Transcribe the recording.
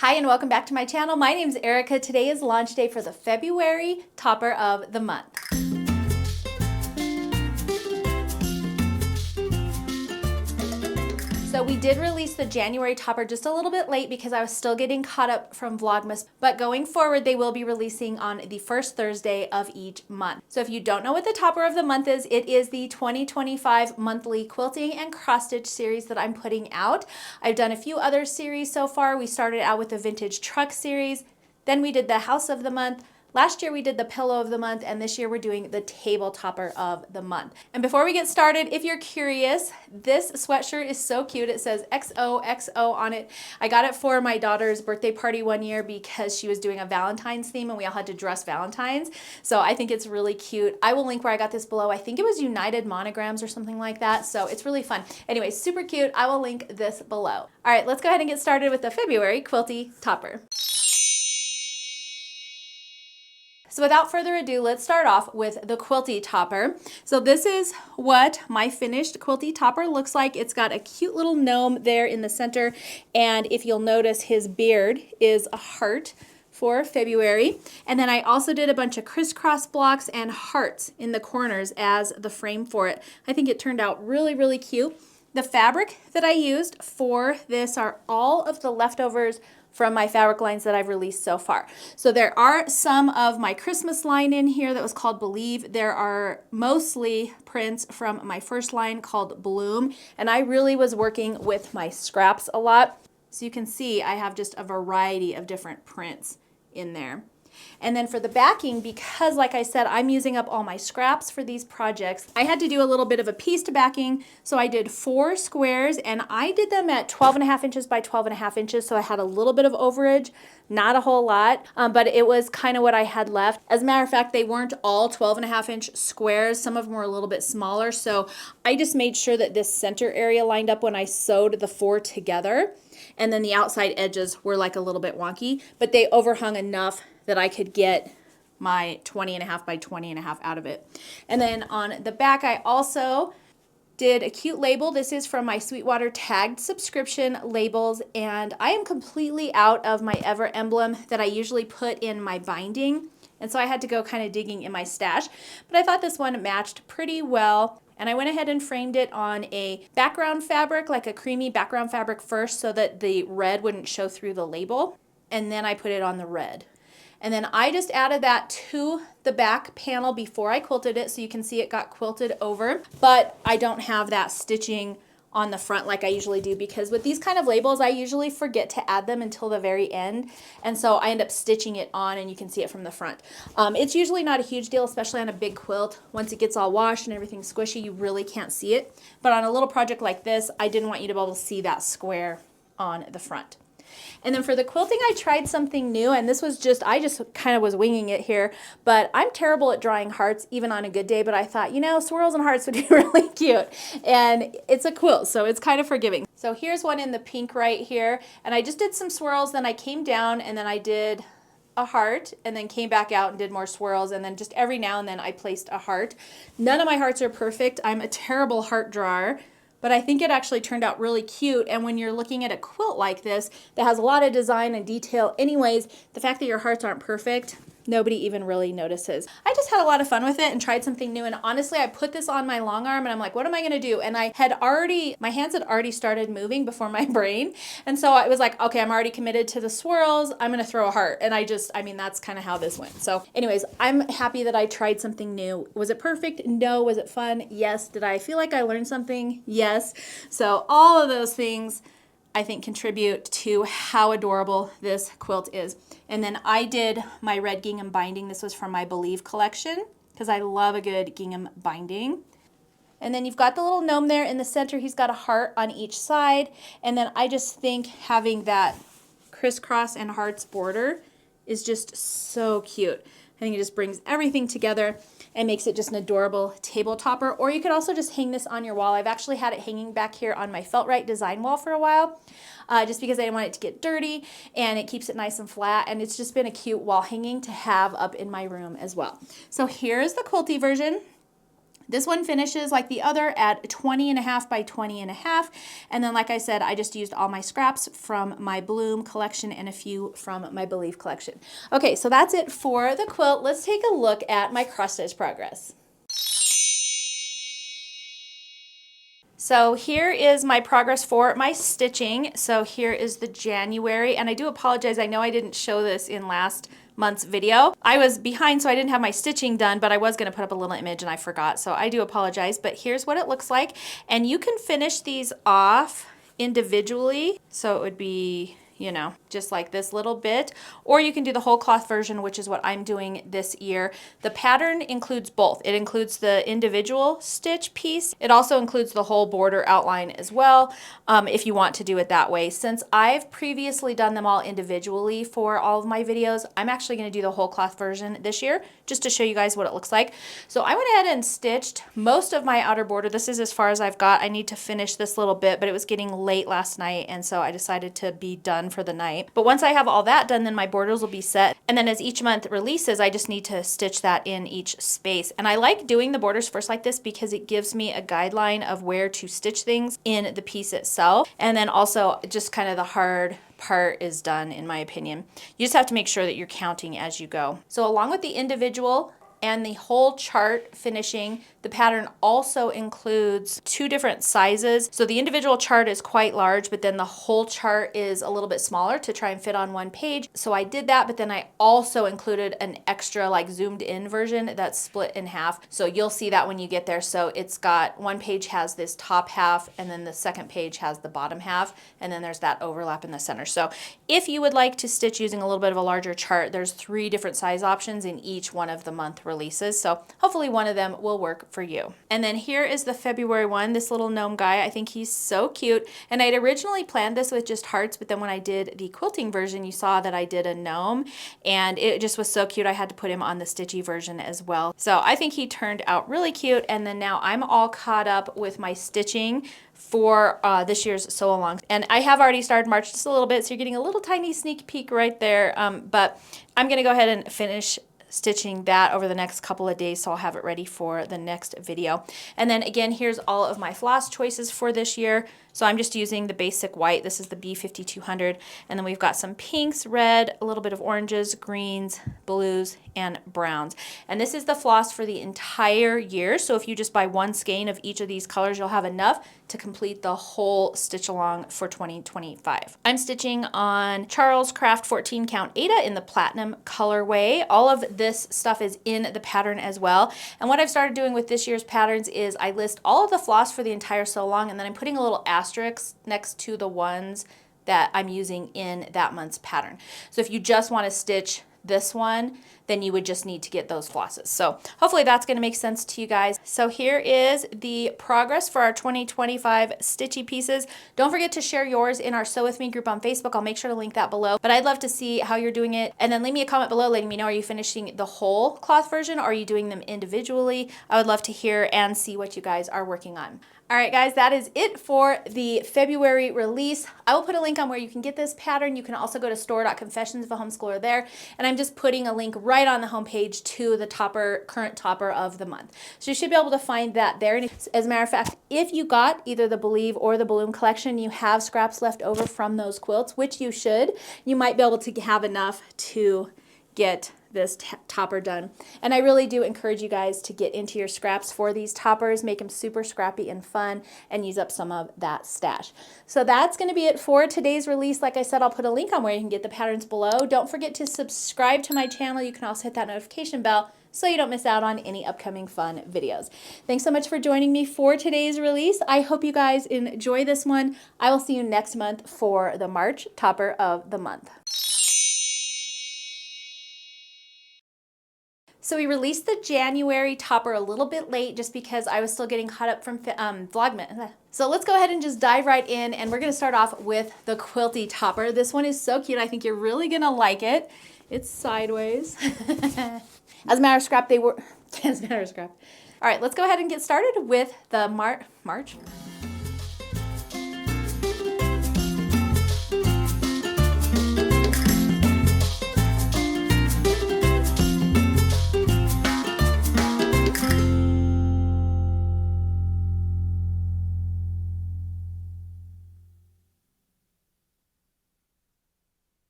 Hi and welcome back to my channel. My name is Erica. Today is launch day for the February topper of the month. So we did release the January topper just a little bit late because I was still getting caught up from Vlogmas, but going forward they will be releasing on the first Thursday of each month. So if you don't know what the topper of the month is, it is the 2025 monthly quilting and cross stitch series that I'm putting out. I've done a few other series so far. We started out with the vintage truck series, then we did the house of the month. Last year we did the pillow of the month, and this year we're doing the table topper of the month. And before we get started, if you're curious, this sweatshirt is so cute. It says XOXO on it. I got it for my daughter's birthday party one year because she was doing a Valentine's theme and we all had to dress Valentine's. So I think it's really cute. I will link where I got this below. I think it was United Monograms or something like that. So it's really fun. Anyway, super cute. I will link this below. All right, let's go ahead and get started with the February Quilty Topper. So without further ado, let's start off with the Quilty Topper. So this is what my finished Quilty Topper looks like. It's got a cute little gnome there in the center, and if you'll notice, his beard is a heart for February. And then I also did a bunch of crisscross blocks and hearts in the corners as the frame for it. I think it turned out really, really cute. The fabric that I used for this are all of the leftovers from my fabric lines that I've released so far. So there are some of my Christmas line in here that was called Believe. There are mostly prints from my first line called Bloom, and I really was working with my scraps a lot. So you can see I have just a variety of different prints in there. And then for the backing, because like I said, I'm using up all my scraps for these projects, I had to do a little bit of a pieced backing. So I did 4 squares, and I did them at 12.5 inches by 12.5 inches. So I had a little bit of overage, not a whole lot, but it was kind of what I had left. As a matter of fact, they weren't all 12.5 inch squares. Some of them were a little bit smaller. So I just made sure that this center area lined up when I sewed the 4 together. And then the outside edges were like a little bit wonky, but they overhung enough that I could get my 20.5 by 20.5 out of it. And then on the back, I also did a cute label. This is from my Sweetwater tagged subscription labels, and I am completely out of my Ever emblem that I usually put in my binding. And so I had to go kind of digging in my stash, but I thought this one matched pretty well. And I went ahead and framed it on a background fabric, like a creamy background fabric first, so that the red wouldn't show through the label. And then I put it on the red. And then I just added that to the back panel before I quilted it, so you can see it got quilted over. But I don't have that stitching on the front like I usually do, because with these kind of labels, I usually forget to add them until the very end. And so I end up stitching it on, and you can see it from the front. It's usually not a huge deal, especially on a big quilt. Once it gets all washed and everything's squishy, you really can't see it. But on a little project like this, I didn't want you to be able to see that square on the front. And then for the quilting, I tried something new, and this was just, I just kind of was winging it here, but I'm terrible at drawing hearts even on a good day, but I thought, you know, swirls and hearts would be really cute. And it's a quilt, so it's kind of forgiving. So here's one in the pink right here, and I just did some swirls, then I came down and then I did a heart, and then came back out and did more swirls, and then just every now and then I placed a heart. None of my hearts are perfect. I'm a terrible heart drawer. But I think it actually turned out really cute, and when you're looking at a quilt like this that has a lot of design and detail anyways, the fact that your hearts aren't perfect, nobody even really notices. I just had a lot of fun with it and tried something new, and honestly, I put this on my long arm and I'm like, what am I gonna do? And my hands had already started moving before my brain, and so I was like, okay, I'm already committed to the swirls, I'm gonna throw a heart. And I mean, that's kind of how this went. So anyways, I'm happy that I tried something new. Was it perfect? No. Was it fun? Yes. Did I feel like I learned something? Yes. So all of those things I think contribute to how adorable this quilt is. And then I did my red gingham binding. This was from my Believe collection because I love a good gingham binding. And then you've got the little gnome there in the center. He's got a heart on each side. And then I just think having that crisscross and hearts border is just so cute. I think it just brings everything together and makes it just an adorable table topper. Or you could also just hang this on your wall. I've actually had it hanging back here on my Felt-Right design wall for a while, just because I didn't want it to get dirty, and it keeps it nice and flat, and it's just been a cute wall hanging to have up in my room as well. So here's the quilty version. This one finishes like the other at 20.5 by 20.5. And then, like I said, I just used all my scraps from my Bloom collection and a few from my Believe collection. Okay, so that's it for the quilt. Let's take a look at my cross stitch progress. So here is my progress for my stitching. So here is the January, and I do apologize. I know I didn't show this in last month's video. I was behind, so I didn't have my stitching done, but I was going to put up a little image and I forgot. So I do apologize, but here's what it looks like. And you can finish these off individually. So it would be, you know, just like this little bit, or you can do the whole cloth version, which is what I'm doing this year. The pattern includes both. It includes the individual stitch piece. It also includes the whole border outline as well, if you want to do it that way. Since I've previously done them all individually for all of my videos, I'm actually going to do the whole cloth version this year, just to show you guys what it looks like. So I went ahead and stitched most of my outer border. This is as far as I've got. I need to finish this little bit, but it was getting late last night, and so I decided to be done for the night. But once I have all that done, then my borders will be set. And then as each month releases, I just need to stitch that in each space. And I like doing the borders first like this because it gives me a guideline of where to stitch things in the piece itself. And then also just kind of the hard part is done, in my opinion. You just have to make sure that you're counting as you go. So along with the individual and the whole chart finishing, the pattern also includes 2 different sizes. So the individual chart is quite large, but then the whole chart is a little bit smaller to try and fit on one page. So I did that, but then I also included an extra like zoomed in version that's split in half. So you'll see that when you get there. So it's got one page has this top half, and then the second page has the bottom half, and then there's that overlap in the center. So if you would like to stitch using a little bit of a larger chart, there's 3 different size options in each one of the month releases. So hopefully one of them will work for you. And then here is the February one, this little gnome guy. I think he's so cute. And I'd originally planned this with just hearts, but then when I did the quilting version, you saw that I did a gnome, and it just was so cute. I had to put him on the stitchy version as well. So I think he turned out really cute. And then now I'm all caught up with my stitching for this year's sew along. And I have already started March just a little bit, so you're getting a little tiny sneak peek right there. But I'm gonna go ahead and finish stitching that over the next couple of days, so I'll have it ready for the next video. And then again, here's all of my floss choices for this year. So I'm just using the basic white. This is the B5200. And then we've got some pinks, red, a little bit of oranges, greens, blues, and browns. And this is the floss for the entire year. So if you just buy one skein of each of these colors, you'll have enough to complete the whole stitch along for 2025. I'm stitching on Charles Craft 14 count Aida in the platinum colorway. All of this stuff is in the pattern as well. And what I've started doing with this year's patterns is I list all of the floss for the entire sew along, and then I'm putting a little asterisk next to the ones that I'm using in that month's pattern. So if you just want to stitch this one, then you would just need to get those flosses. So hopefully that's going to make sense to you guys. So here is the progress for our 2025 stitchy pieces. Don't forget to share yours in our Sew With Me group on Facebook. I'll make sure to link that below. But I'd love to see how you're doing it. And then leave me a comment below letting me know, are you finishing the whole cloth version or are you doing them individually? I would love to hear and see what you guys are working on. All right, guys, that is it for the February release. I will put a link on where you can get this pattern. You can also go to store.confessions if a homeschooler there. And I'm just putting a link right on the homepage to the topper, current topper of the month. So you should be able to find that there. And as a matter of fact, if you got either the Believe or the Bloom collection, you have scraps left over from those quilts, which you should, you might be able to have enough to get this topper done. And I really do encourage you guys to get into your scraps for these toppers, make them super scrappy and fun, and use up some of that stash. So that's going to be it for today's release. Like I said, I'll put a link on where you can get the patterns below. Don't forget to subscribe to my channel. You can also hit that notification bell so you don't miss out on any upcoming fun videos. Thanks so much for joining me for today's release. I hope you guys enjoy this one. I will see you next month for the March topper of the month. So we released the January topper a little bit late just because I was still getting caught up from Vlogmas. So let's go ahead and just dive right in, and we're going to start off with the Quilty Topper. This one is so cute. I think you're really going to like it. It's sideways. As a matter of scrap, they were... As a matter of scrap. All right, let's go ahead and get started with the March.